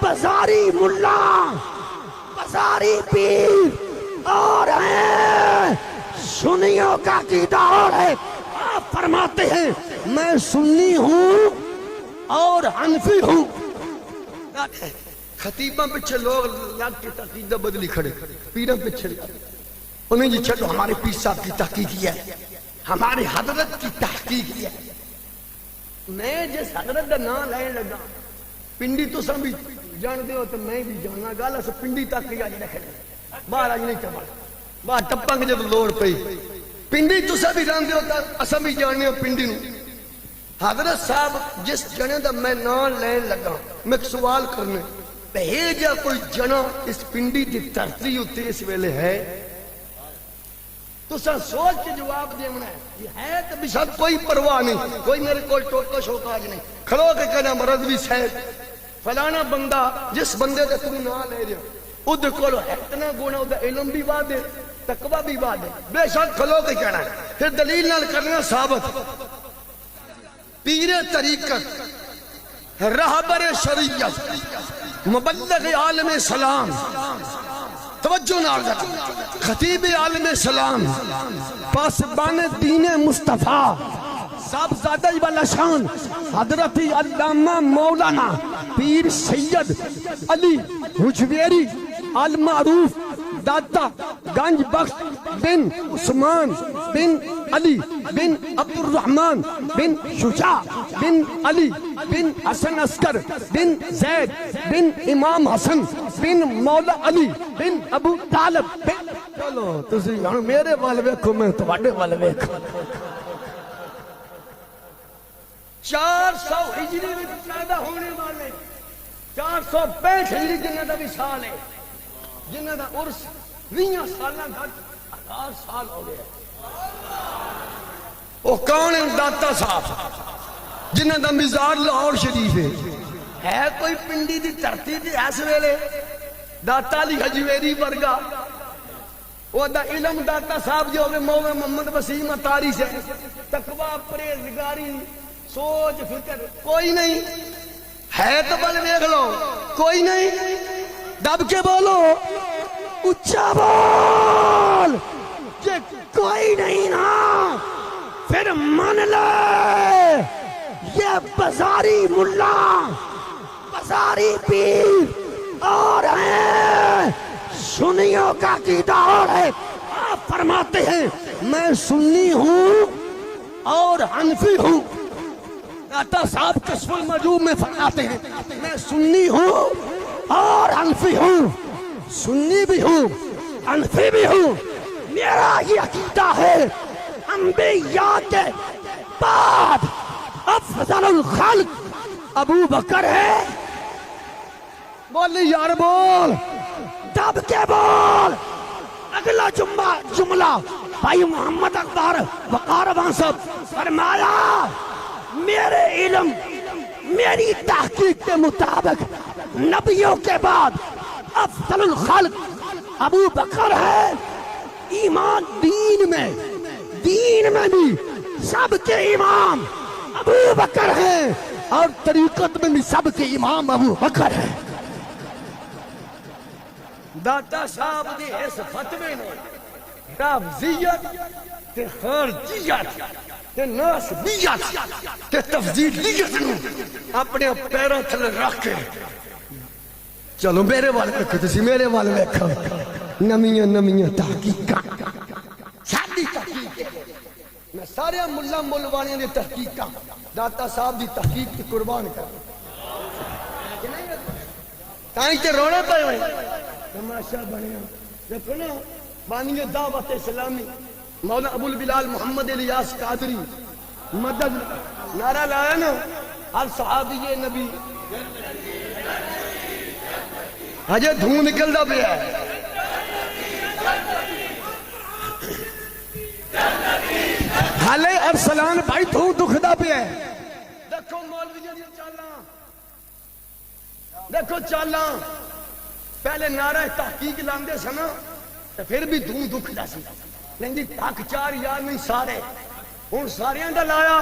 بازاری ملا، بازاری پیر اور ہیں سنیوں کا عقیدہ اور ہے۔ آپ فرماتے ہیں میں سنی ہوں اور حنفی ہوں۔ خطیبہ پچھے لوگ لگ کے تقیدہ بدلی کھڑے، پیرہ پچھے انہیں جی چھڑو ہمارے پیر صاحب کی تحقیق ہے، ہمارے حضرت کی تحقیق ہے۔ میں جس حضرت دا نام لائن لگا پنڈی تو سب بھی جان دے ہو تو میں بھی جانا گالا سو پنڈی تک آج رکھے باہر آج نہیں چپا باہر ٹپا کے جب لوڑ پئی پنڈی تو سب بھی جان دے ہو تو اسم بھی جاننے ہو پنڈی نو۔ حضرت صاحب جس جنے دا میں نام لائن لگا میں ایک سوال کرنے بہیجا کوئی جنا اس پنڈی دی ترتی ہوتی اس ویلے ہے تو سر سوچ کے جواب دے منا ہے تو بھی سب کوئی پرواہ نہیں، کوئی میرے کول ٹوٹا شوکاج نہیں، کھڑو کے کہنا مرض بھی صاحب فلانا بندہ جس بندے دے تم نہ لے رہے ہو ادھر کولو اتنا گونا ادھر علم بھی بات ہے تقوی بھی بات ہے، بے شک کھلو کے کہنا ہے پھر دلیل نال کرنا ثابت۔ پیر طریقت، رہبر شریعت، مبلغ عالم سلام، توجہ نال خطیب عالم سلام، پاسبان دین مصطفیٰ، صاحبزادہ والا شان حضرت علامہ مولانا پیر سید علی حجویری المعروف داتا گنج بخش بن عثمان بن علی بن عبد الرحمن بن شجاع بن علی بن حسن عسکر بن زید بن امام حسن بن مولا علی بن ابو طالب بن چلو تسی میرے وال ویکھو میں تواڈے وال ویکھو۔ 400 ہجری میں پیدا ہونے والے 465 ہجری جنہ دا بھی سال ہے، جنہ دا عرس 20 سالہ گھٹ 1000 سال ہو گئے۔ وہ کون ہے؟ داتا صاحب جنہ دا مزار لاہور شریف ہے کوئی پنڈی دی دھرتی دی اس ویلے داتا علی حجویری ورگا وہ دا علم داتا صاحب جو ہوئے مولا محمد وسیم اتاری سے تقوی پرہیزگاری سوچ فکر کوئی نہیں ہے تو بل دیکھ لو کوئی نہیں، دب کے بولو اچھا بول کہ کوئی نہیں نا پھر مان لے یہ بازاری ملا، بازاری پیر اور ہیں سنیوں کا عقیدہ اور ہے۔ آپ فرماتے ہیں میں سنی ہوں اور حنفی ہوں۔ داتا صاحب کشف المجوب میں فرماتے ہیں میں سنی ہوں اور حنفی ہوں، سنی بھی ہوں حنفی بھی ہوں۔ میرا یہ عقیدہ ہے انبیاء کے بعد افضل الخلق ابو بکر ہے۔ بولی یار بول، دب کے بول۔ اگلا جملہ بھائی محمد اکبر وقار صاحب فرمایا میرے علم میری تحقیق کے مطابق نبیوں کے بعد افضل الخلق ابو بکر ہے۔ ایمان دین میں بھی سب کے امام ابو بکر ہیں اور طریقت میں بھی سب کے امام ابو بکر ہیں۔ داتا صاحب دی اس فتوے نے تفضیت تے خارجیت تے ناسبیت تے تفضیلیت نو اپنے پیروں تھلے رکھ کے چلو میرے والے رکھو تسی میرے والے رکھو نمیاں تحقیقاں سادی تحقیق میں سارے ملا ملوانیاں دی تحقیقاں داتا صاحب دی تحقیق کی قربان کر تائیں تے رونا پہ ہوئے تماشا بنیا دیکھو نا بانی دعوت اسلامی مولا ابو البلال محمد الیاس قادری مدد نعرہ لایا نا ہر صحابی نبی ہجے دھوں نکل دا پیا ہے۔ حالے ارسلان بھائی دھوں دکھ دا پیا ہے۔ دیکھو مولویوں دی چالاں، دیکھو چالاں پہلے نعرہ تحقیق لاندے سنا تو پھر بھی دھوں دکھ دا سی لیکن جی تک چار یار نہیں سارے ہوں ساریاں دا لایا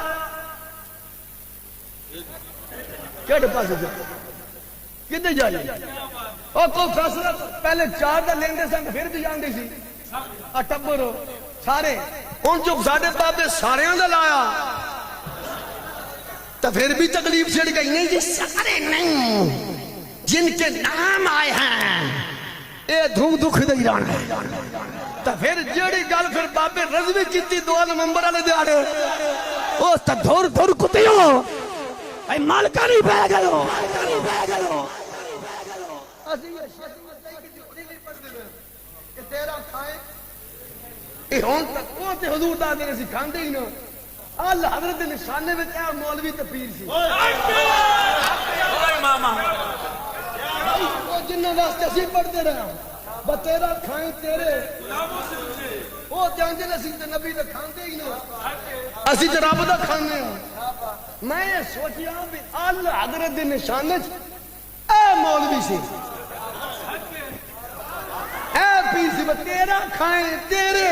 کیڑ پاس جا کدھر جائیے اور کوئی فیصلہ پہلے 4 دا لیندے سن پھر بھی جاندے سی ٹبر سارے ہن جو ساڈے بابے ساریاں دا لایا تو پھر بھی تکلیف چھڑ گئی نہیں جی سارے نہیں جن کے نام آئے ہیں اے دھوم دکھ دے ایران ہے تو پھر جیڑی گل پھر بابے رضوی کیتی 2 نومبر والے دیہاڑے او تا دھور دھور کتیو اے مالکا نہیں بہ گئے تیرا کھائے اے ہون تک وہ تے حضور دا دے سی کھاندے ہی نا اللہ حضرت نشانے وچ اے مولوی تے پیر سی وہ جنہاں واسطے اسی پڑھتے رہے بتیرا کھائیں تیرے وہ جانتے اسی تے نبی تے کھاندے ہی نا اسی تے رب دا کھانے ہوں میں سوچیا بھی اللہ حضرت دے نشانے اے مولوی سی اے پیر سی بتیرا کھائیں تیرے